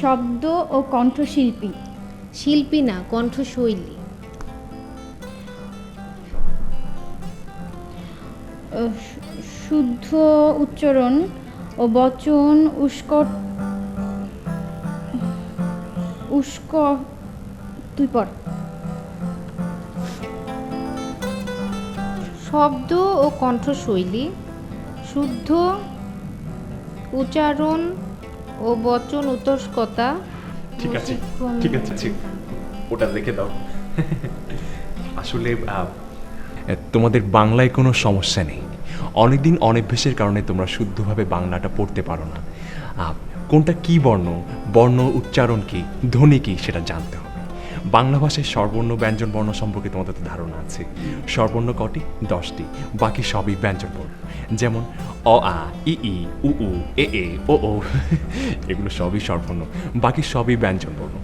শব্দ ও কণ্ঠশিল্পী। শিল্পী না, কণ্ঠশৈলী। শুদ্ধ উচ্চারণ ও বচন উস্ক তুই পড়। শব্দ ও কণ্ঠশৈলী, শুদ্ধ উচ্চারণ ও বচন উৎকর্ষতা। ঠিক আছে ঠিক আছে ঠিক, ওটা রেখে দাও। আসলে তোমাদের বাংলায় কোনো সমস্যা নেই, অনেকদিন অনভ্যেসের কারণে তোমরা শুদ্ধভাবে বাংলাটা পড়তে পারো না। কোনটা কি বর্ণ, বর্ণ উচ্চারণ কি, ধ্বনি কি সেটা জানতে হবে। বাংলা ভাষায় স্বরবর্ণ ব্যঞ্জন বর্ণ সম্পর্কে তোমাদের তো ধারণা আছে। স্বরবর্ণ কটি? 10টি, বাকি সবই ব্যঞ্জন বর্ণ। যেমন অ আ ই ই উ উ এ এ ও ও, এগুলো সবই স্বরবর্ণ, বাকি সবই ব্যঞ্জন বর্ণ।